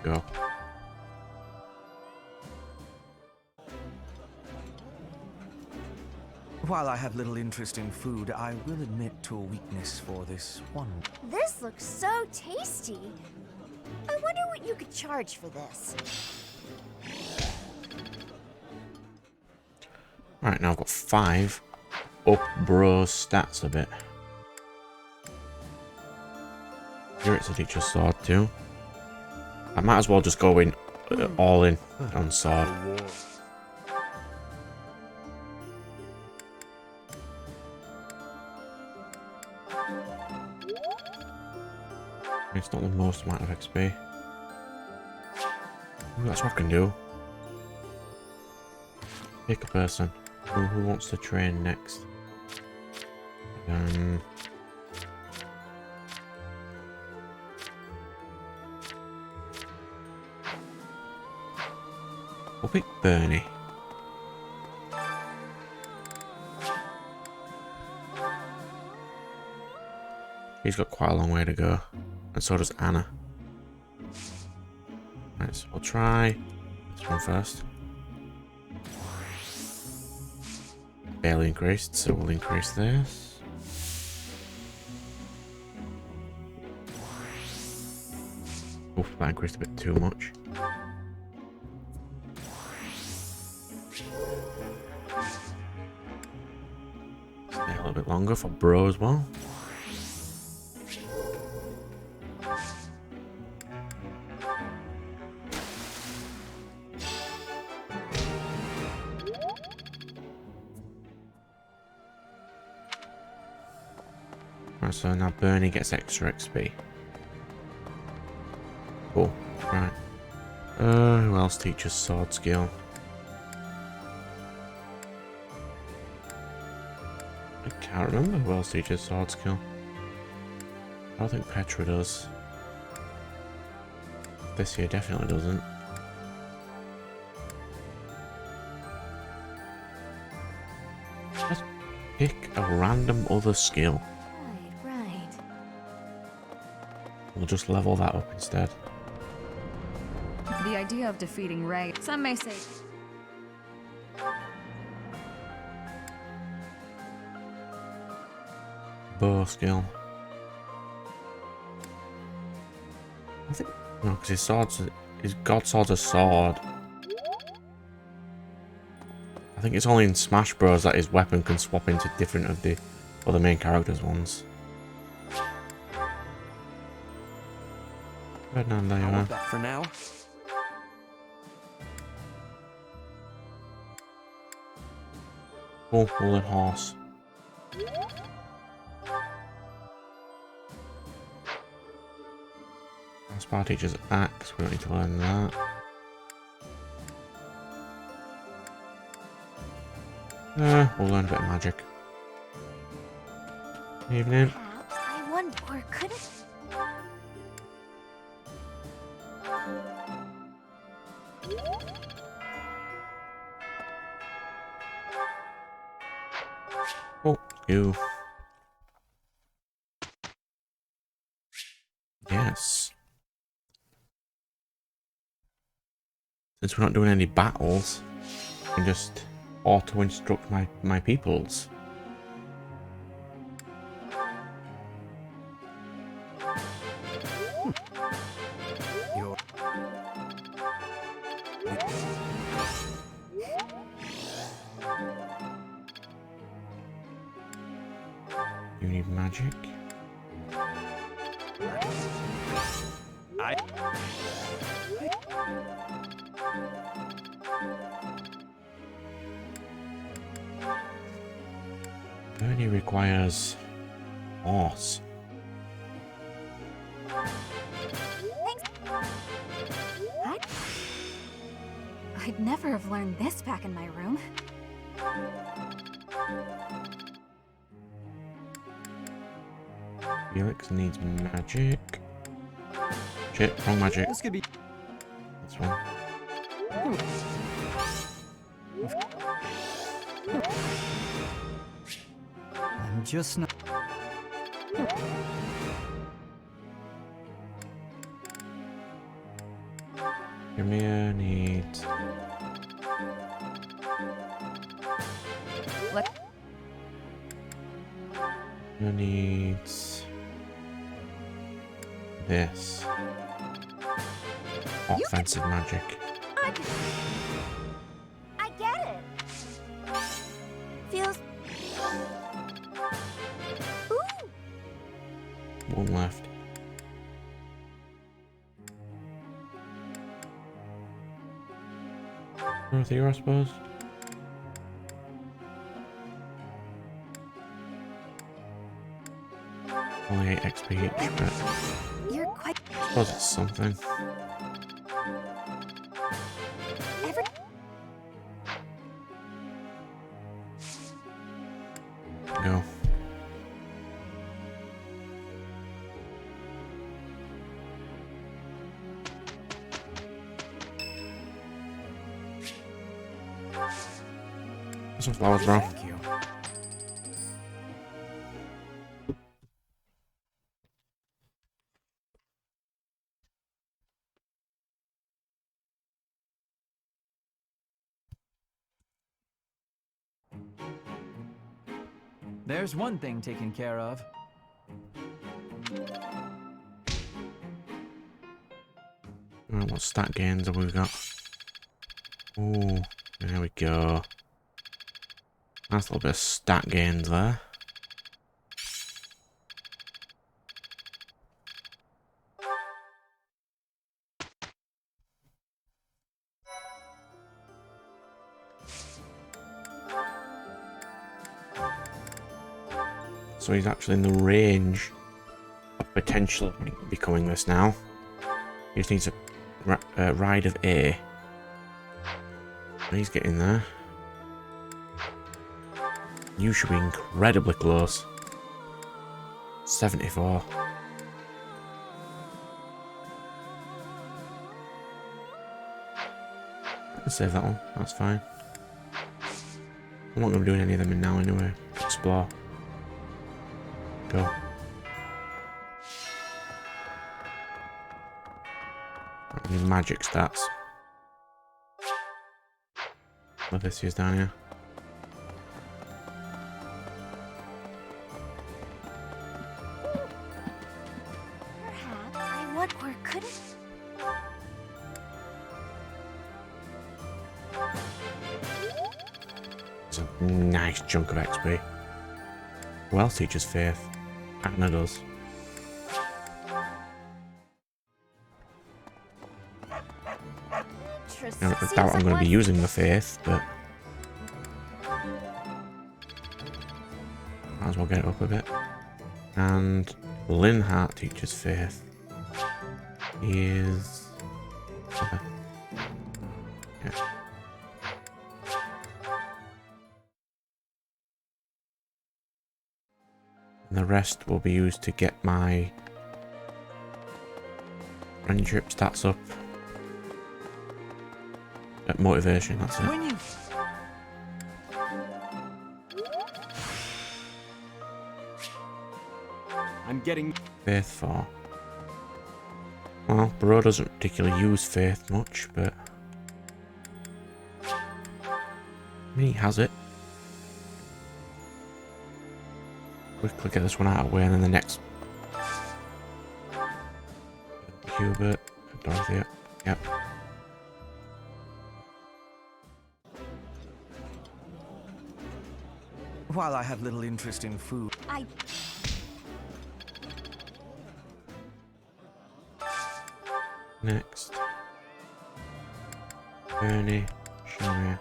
[SPEAKER 1] Go.
[SPEAKER 6] While I have little interest in food, I will admit to a weakness for this one.
[SPEAKER 16] This looks so tasty. I wonder what you could charge for this.
[SPEAKER 1] Right, now I've got 5. Up bro's stats a bit. Here it's a teacher's sword too. I might as well just go in all in on sword. It's not the most amount of XP. Ooh, that's what I can do. Pick a person. Who wants to train next? We'll pick Bernie. He's got quite a long way to go. And so does Anna. Right, so we'll try this one first. Barely increased, so we'll increase this. Oof, that increased a bit too much. Stay a little bit longer for bro as well. Right, so now Bernie gets extra XP. Cool. Right. Who else teaches sword skill? I can't remember who else teaches sword skill. I don't think Petra does. This year definitely doesn't. Just pick a random other skill.
[SPEAKER 14] Right.
[SPEAKER 1] We'll just level that up instead.
[SPEAKER 15] The idea of defeating Ray, some may say...
[SPEAKER 1] Bow skill. I think no, because his god sword's a sword. I think it's only in Smash Bros that his weapon can swap into different of the other main characters' ones. Ferdinand, there you are.
[SPEAKER 4] For now.
[SPEAKER 1] Oh, woolen horse. Spa teacher's axe, we don't need to learn that. We'll learn a bit of magic. Evening.
[SPEAKER 14] Perhaps I wonder, or could it?
[SPEAKER 1] Oh, you. Yes. Since we're not doing any battles, I can just auto-instruct my peoples. You need magic. Only requires horse.
[SPEAKER 14] I'd never have learned this back in my room.
[SPEAKER 1] Felix needs magic. Shit, wrong magic.
[SPEAKER 2] This could be...
[SPEAKER 1] This one.
[SPEAKER 2] I'm just not...
[SPEAKER 1] Ymir needs... Ymir needs... this. Offensive magic.
[SPEAKER 14] I get it. Feels... Ooh.
[SPEAKER 1] One left. North here, I suppose. Only 8 XP each, but
[SPEAKER 14] You're quite...
[SPEAKER 1] I suppose it's something. Go. Some flowers, bro.
[SPEAKER 6] Thank you.
[SPEAKER 9] There's one thing taken care of.
[SPEAKER 1] Right, what stat gains have we got? Oh, there we go. Nice little bit of stat gains there. So he's actually in the range of potentially becoming this now. He just needs a ride of A. He's getting there. You should be incredibly close. 74. Let's save that one. That's fine. I'm not going to be doing any of them in now anyway. Explore. Go. Any magic stats. What this is down here.
[SPEAKER 16] Perhaps I would or couldn't.
[SPEAKER 1] It's a nice chunk of XP. Who else teaches faith? Anna does. Now, I doubt I'm going to be using the faith, but might as well get it up a bit. And Linhart teaches faith. He is. Yeah. And the rest will be used to get my friendship stats up. Motivation, that's it.
[SPEAKER 2] I'm getting
[SPEAKER 1] Faith 4. Well, Bro doesn't particularly use faith much, but I mean, he has it. Quickly get this one out of the way, and then the next. Hubert, Dorothea, yep.
[SPEAKER 6] While I have little interest in food,
[SPEAKER 1] Next. Bernie, Sharia.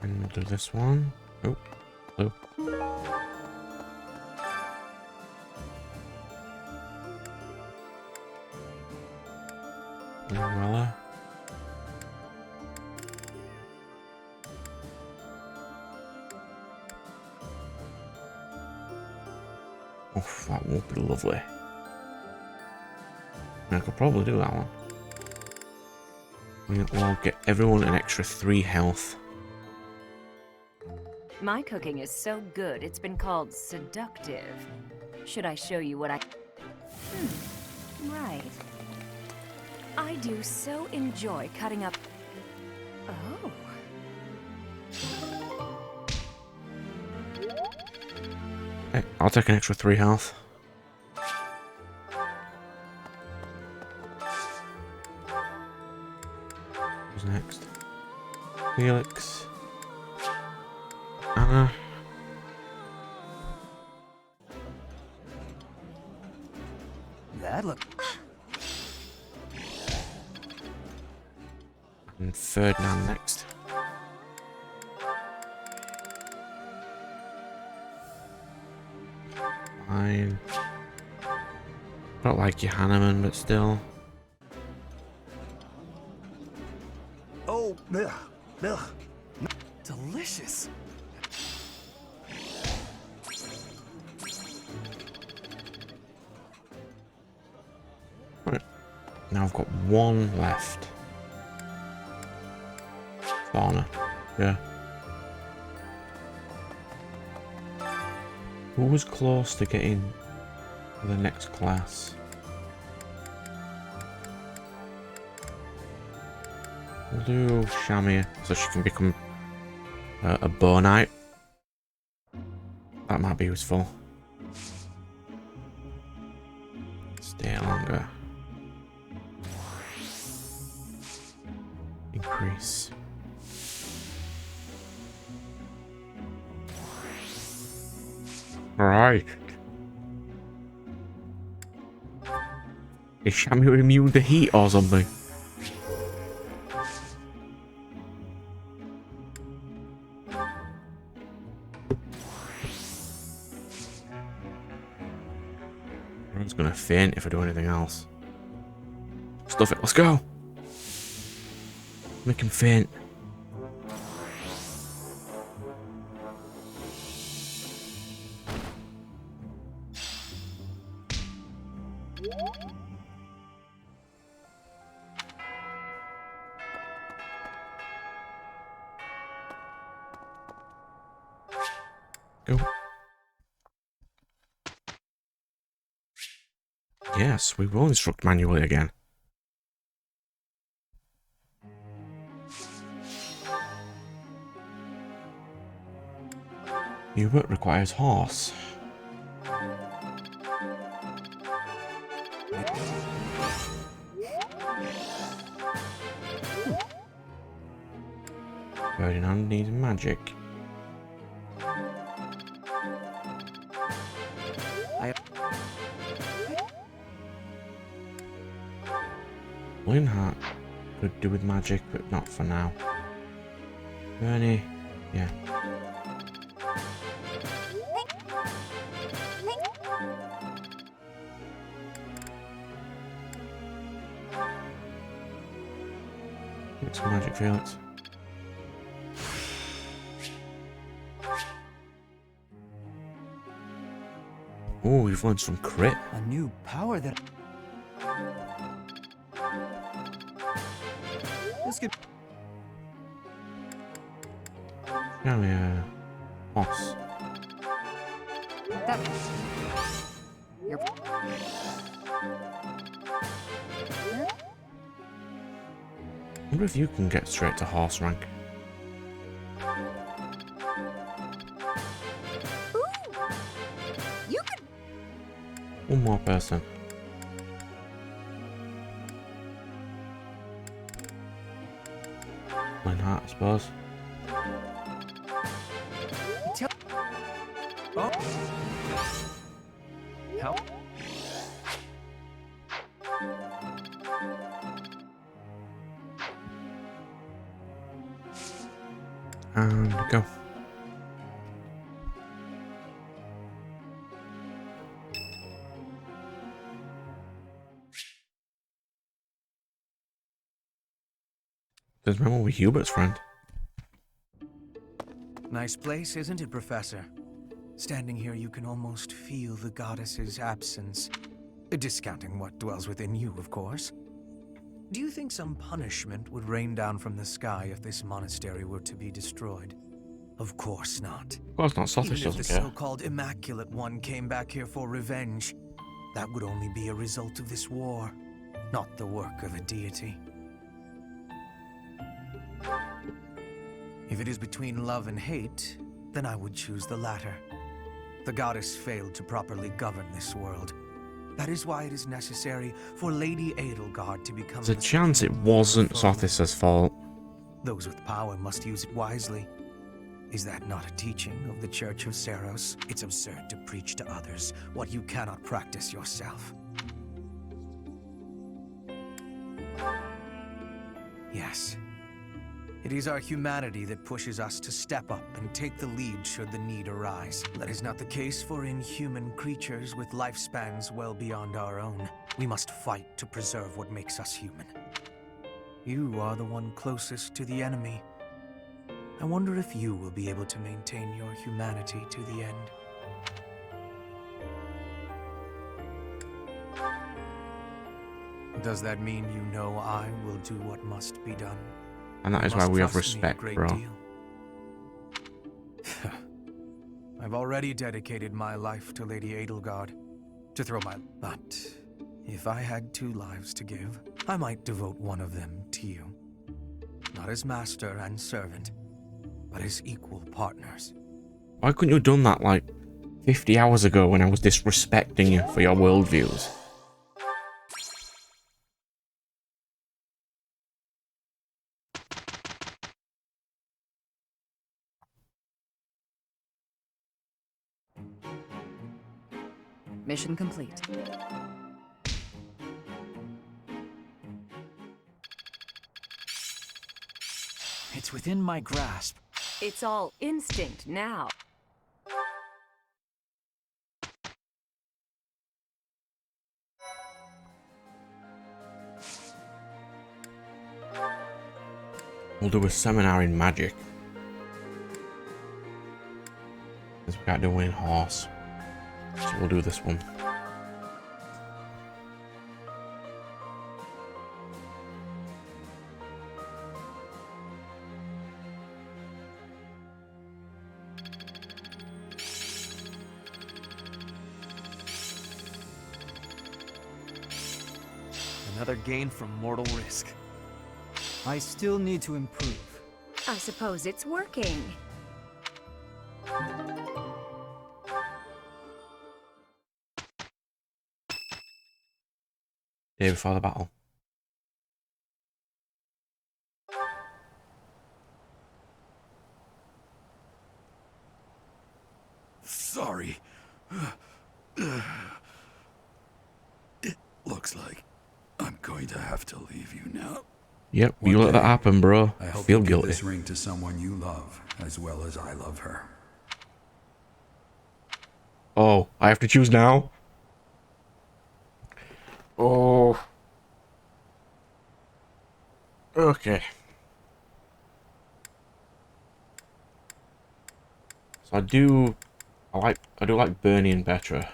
[SPEAKER 1] And we'll do this one. Oh, blue. Umbrella. Oh, that would be lovely. I could probably do that one. We'll get everyone an extra 3 health.
[SPEAKER 10] My cooking is so good, it's been called seductive. Should I show you what I... right. I do so enjoy cutting up... Oh.
[SPEAKER 1] Hey, I'll take an extra 3 health. Who's next? Felix. Anna.
[SPEAKER 6] that look.
[SPEAKER 1] And Ferdinand next. Fine. Not like Johanneman, but still.
[SPEAKER 6] Oh, ugh, ugh. Delicious.
[SPEAKER 1] Right. Now I've got 1 left. Fauna. Yeah. Who was close to getting to the next class? We'll do Shamir so she can become a bow knight. That might be useful. Stay longer. Increase. Right. Is Shamir immune to heat or something? Everyone's gonna faint if I do anything else. Stuff it, let's go! Make him faint. Go. Yes, we will instruct manually again. Hubert requires horse. Ferdinand needs magic. Linhart could do with magic, but not for now. Bernie, yeah. Get some magic, Felix. Oh, you've learned some crit.
[SPEAKER 2] A new power that... This could...
[SPEAKER 1] Now we boss.
[SPEAKER 15] That... You're...
[SPEAKER 1] I wonder if you can get straight to horse rank.
[SPEAKER 16] You could...
[SPEAKER 1] One more person. Linhart, I suppose.
[SPEAKER 12] Oh. Help.
[SPEAKER 1] And go. Does remember with Hubert's friend?
[SPEAKER 6] Nice place, isn't it, Professor? Standing here, you can almost feel the goddess's absence. Discounting what dwells within you, of course. Do you think some punishment would rain down from the sky if this monastery were to be destroyed? Of course not.
[SPEAKER 1] Of course not, Sothish
[SPEAKER 6] Even if
[SPEAKER 1] doesn't
[SPEAKER 6] the
[SPEAKER 1] care.
[SPEAKER 6] so-called Immaculate One came back here for revenge, that would only be a result of this war, not the work of a deity. If it is between love and hate, then I would choose the latter. The goddess failed to properly govern this world. That is why it is necessary for Lady Edelgard to become...
[SPEAKER 1] There's a chance it wasn't Sothis' fault.
[SPEAKER 6] Those with power must use it wisely. Is that not a teaching of the Church of Seros? It's absurd to preach to others what you cannot practice yourself. Yes. It is our humanity that pushes us to step up and take the lead should the need arise. That is not the case for inhuman creatures with lifespans well beyond our own. We must fight to preserve what makes us human. You are the one closest to the enemy. I wonder if you will be able to maintain your humanity to the end. Does that mean you know I will do what must be done?
[SPEAKER 1] And that is why we have respect, bro.
[SPEAKER 6] I've already dedicated my life to Lady Edelgard. To throw my... But if I had 2 lives to give, I might devote one of them to you. Not as master and servant, but as equal partners.
[SPEAKER 1] Why couldn't you have done that like 50 hours ago when I was disrespecting you for your worldviews?
[SPEAKER 15] Mission complete.
[SPEAKER 9] It's within my grasp.
[SPEAKER 10] It's all instinct now.
[SPEAKER 1] We'll do a seminar in magic. Because we can't do one in horse. So we'll do this one.
[SPEAKER 4] Another gain from mortal risk.
[SPEAKER 2] I still need to improve.
[SPEAKER 10] I suppose it's working.
[SPEAKER 1] Day before the battle.
[SPEAKER 18] Sorry. It looks like I'm going to have to leave you now.
[SPEAKER 1] Yep, you let that happen, bro.
[SPEAKER 18] I hope
[SPEAKER 1] Feel
[SPEAKER 18] you give
[SPEAKER 1] guilty.
[SPEAKER 18] this ring to someone you love, as well as I love her.
[SPEAKER 1] Oh, I have to choose now? Oh. Okay. So I do like Bernie and Petra.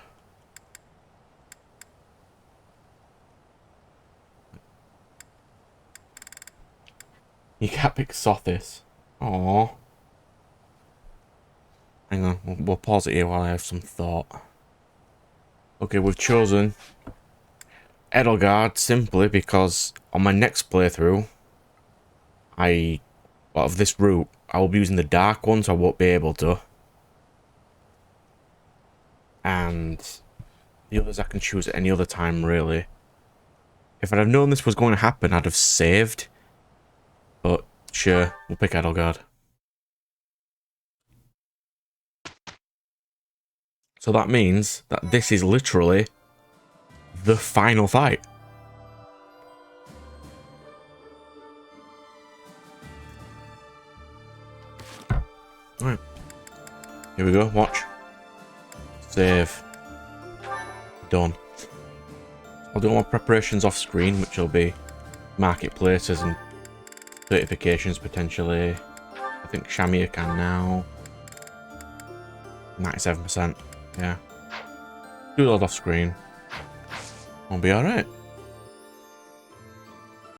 [SPEAKER 1] You can't pick Sothis. Aww. Hang on, we'll pause it here while I have some thought. Okay, we've chosen Edelgard simply because on my next playthrough, of this route, I will be using the dark one, so I won't be able to. And the others I can choose at any other time, really. If I'd have known this was going to happen, I'd have saved. But sure, we'll pick Edelgard. So that means that this is literally the final fight. Alright. Here we go, watch. Save. Done. I'll do all my preparations off screen, which will be marketplaces and certifications potentially. I think Shamir can now. 97%. Yeah. Do those off screen. I'll be alright.